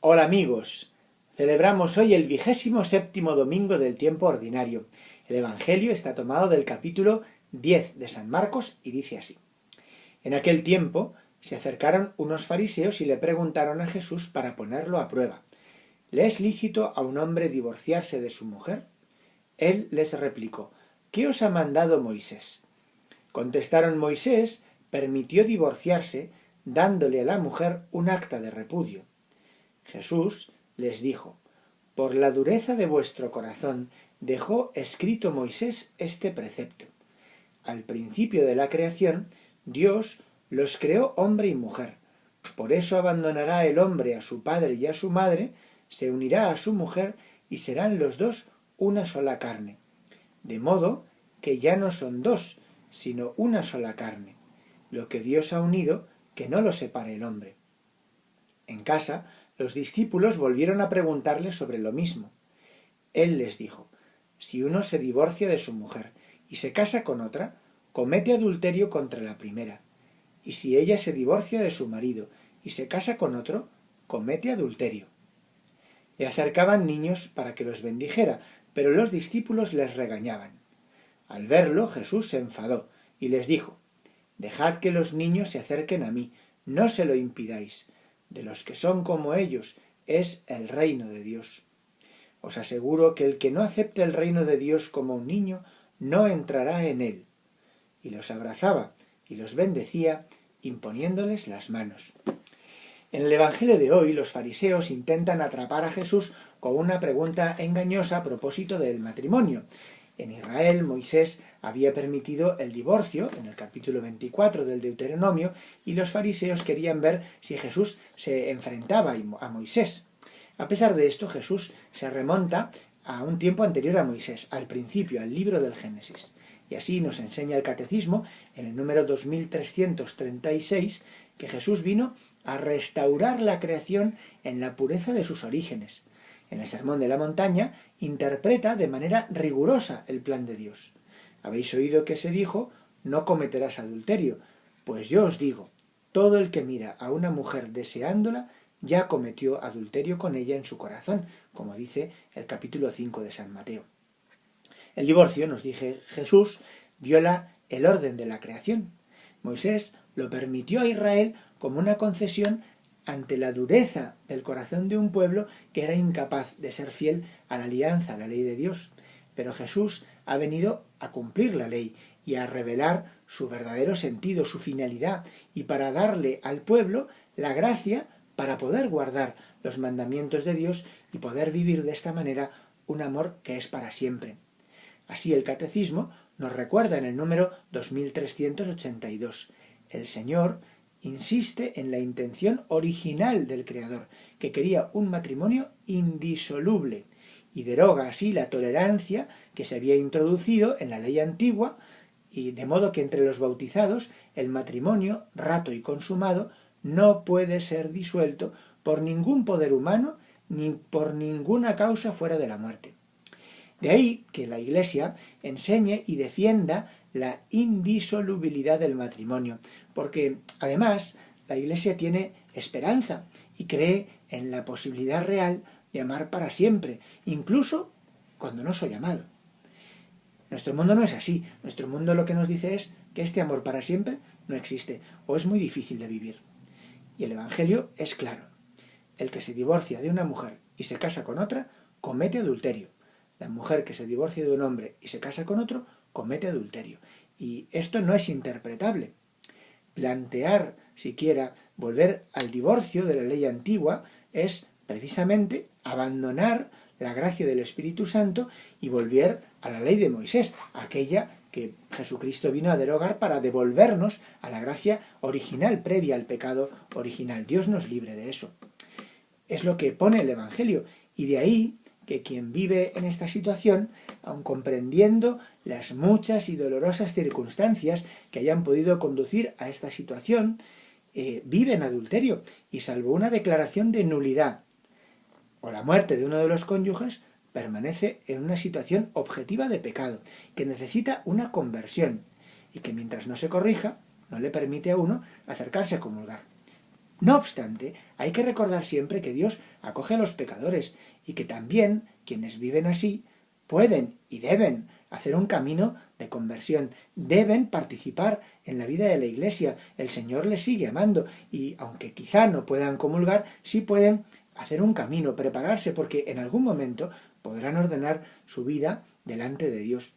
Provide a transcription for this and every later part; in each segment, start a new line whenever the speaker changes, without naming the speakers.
Hola amigos, celebramos hoy el 27º domingo del tiempo ordinario. El Evangelio está tomado del capítulo 10 de San Marcos y dice así. En aquel tiempo se acercaron unos fariseos y le preguntaron a Jesús para ponerlo a prueba. ¿Le es lícito a un hombre divorciarse de su mujer? Él les replicó, ¿qué os ha mandado Moisés? Contestaron, Moisés permitió divorciarse dándole a la mujer un acta de repudio. Jesús les dijo, por la dureza de vuestro corazón dejó escrito Moisés este precepto. Al principio de la creación, Dios los creó hombre y mujer. Por eso abandonará el hombre a su padre y a su madre, se unirá a su mujer y serán los dos una sola carne. De modo que ya no son dos, sino una sola carne. Lo que Dios ha unido, que no lo separe el hombre. En casa, los discípulos volvieron a preguntarle sobre lo mismo. Él les dijo, si uno se divorcia de su mujer y se casa con otra, comete adulterio contra la primera. Y si ella se divorcia de su marido y se casa con otro, comete adulterio. Le acercaban niños para que los bendijera, pero los discípulos les regañaban. Al verlo, Jesús se enfadó y les dijo, dejad que los niños se acerquen a mí, no se lo impidáis. De los que son como ellos es el reino de Dios. Os aseguro que el que no acepte el reino de Dios como un niño, no entrará en él. Y los abrazaba y los bendecía, imponiéndoles las manos. En el Evangelio de hoy, los fariseos intentan atrapar a Jesús con una pregunta engañosa a propósito del matrimonio. En Israel, Moisés había permitido el divorcio, en el capítulo 24 del Deuteronomio, y los fariseos querían ver si Jesús se enfrentaba a Moisés. A pesar de esto, Jesús se remonta a un tiempo anterior a Moisés, al principio, al libro del Génesis. Y así nos enseña el Catecismo, en el número 2336, que Jesús vino a restaurar la creación en la pureza de sus orígenes. En el Sermón de la Montaña interpreta de manera rigurosa el plan de Dios. Habéis oído que se dijo, no cometerás adulterio. Pues yo os digo, todo el que mira a una mujer deseándola, ya cometió adulterio con ella en su corazón, como dice el capítulo 5 de San Mateo. El divorcio, nos dice Jesús, viola el orden de la creación. Moisés lo permitió a Israel como una concesión ante la dureza del corazón de un pueblo que era incapaz de ser fiel a la alianza, a la ley de Dios. Pero Jesús ha venido a cumplir la ley y a revelar su verdadero sentido, su finalidad, y para darle al pueblo la gracia para poder guardar los mandamientos de Dios y poder vivir de esta manera un amor que es para siempre. Así el Catecismo nos recuerda en el número 2382. El Señor insiste en la intención original del Creador, que quería un matrimonio indisoluble, y deroga así la tolerancia que se había introducido en la ley antigua, y de modo que entre los bautizados el matrimonio, rato y consumado, no puede ser disuelto por ningún poder humano ni por ninguna causa fuera de la muerte. De ahí que la Iglesia enseñe y defienda la indisolubilidad del matrimonio, porque además la Iglesia tiene esperanza y cree en la posibilidad real de amar para siempre, incluso cuando no soy amado. Nuestro mundo no es así. Nuestro mundo lo que nos dice es que este amor para siempre no existe o es muy difícil de vivir. Y el Evangelio es claro. El que se divorcia de una mujer y se casa con otra, comete adulterio. La mujer que se divorcia de un hombre y se casa con otro, comete adulterio. Y esto no es interpretable. Plantear siquiera volver al divorcio de la ley antigua es precisamente abandonar la gracia del Espíritu Santo y volver a la ley de Moisés, aquella que Jesucristo vino a derogar para devolvernos a la gracia original, previa al pecado original. Dios nos libre de eso. Es lo que pone el Evangelio, y de ahí que quien vive en esta situación, aun comprendiendo las muchas y dolorosas circunstancias que hayan podido conducir a esta situación, vive en adulterio, y salvo una declaración de nulidad o la muerte de uno de los cónyuges, permanece en una situación objetiva de pecado, que necesita una conversión, y que mientras no se corrija, no le permite a uno acercarse a comulgar. No obstante, hay que recordar siempre que Dios acoge a los pecadores y que también quienes viven así pueden y deben hacer un camino de conversión, deben participar en la vida de la Iglesia. El Señor les sigue amando y aunque quizá no puedan comulgar, sí pueden hacer un camino, prepararse, porque en algún momento podrán ordenar su vida delante de Dios.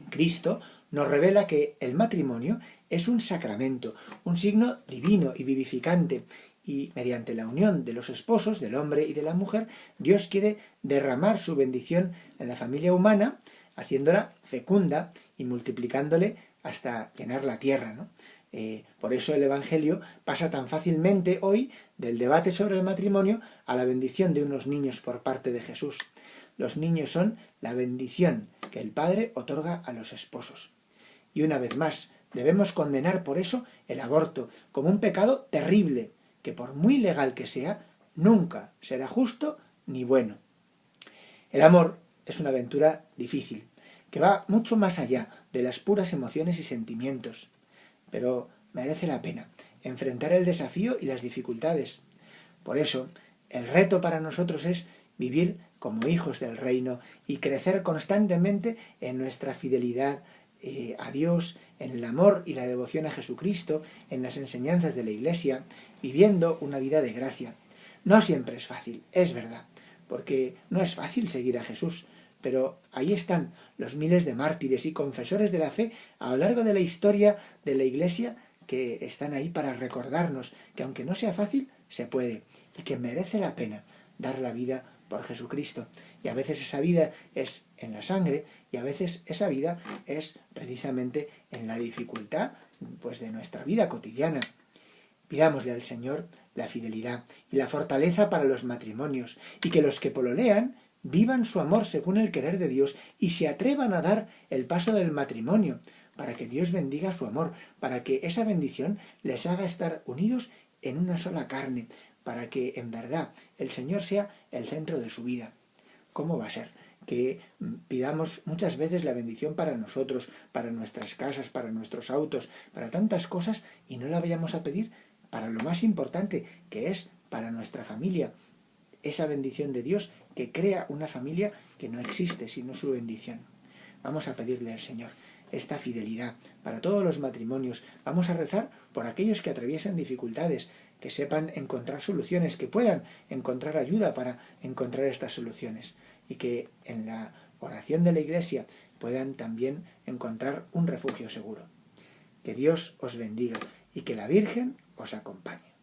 Cristo nos revela que el matrimonio es un sacramento, un signo divino y vivificante, y mediante la unión de los esposos, del hombre y de la mujer, Dios quiere derramar su bendición en la familia humana, haciéndola fecunda y multiplicándole hasta llenar la tierra, ¿no? Por eso el Evangelio pasa tan fácilmente hoy del debate sobre el matrimonio a la bendición de unos niños por parte de Jesús. Los niños son la bendición que el Padre otorga a los esposos. Y una vez más, debemos condenar por eso el aborto como un pecado terrible, que por muy legal que sea, nunca será justo ni bueno. El amor es una aventura difícil, que va mucho más allá de las puras emociones y sentimientos, pero merece la pena enfrentar el desafío y las dificultades. Por eso, el reto para nosotros es vivir como hijos del reino y crecer constantemente en nuestra fidelidad a Dios, en el amor y la devoción a Jesucristo, en las enseñanzas de la Iglesia, viviendo una vida de gracia. No siempre es fácil, es verdad, porque no es fácil seguir a Jesús, pero ahí están los miles de mártires y confesores de la fe a lo largo de la historia de la Iglesia que están ahí para recordarnos que aunque no sea fácil, se puede y que merece la pena dar la vida por Jesucristo. Y a veces esa vida es en la sangre y a veces esa vida es precisamente en la dificultad pues, de nuestra vida cotidiana. Pidámosle al Señor la fidelidad y la fortaleza para los matrimonios y que los que pololean vivan su amor según el querer de Dios y se atrevan a dar el paso del matrimonio para que Dios bendiga su amor, para que esa bendición les haga estar unidos en una sola carne, para que en verdad el Señor sea el centro de su vida. ¿Cómo va a ser? Que pidamos muchas veces la bendición para nosotros, para nuestras casas, para nuestros autos, para tantas cosas y no la vayamos a pedir para lo más importante, que es para nuestra familia. Esa bendición de Dios que crea una familia que no existe sino su bendición. Vamos a pedirle al Señor esta fidelidad para todos los matrimonios. Vamos a rezar por aquellos que atraviesan dificultades, que sepan encontrar soluciones, que puedan encontrar ayuda para encontrar estas soluciones y que en la oración de la Iglesia puedan también encontrar un refugio seguro. Que Dios os bendiga y que la Virgen os acompañe.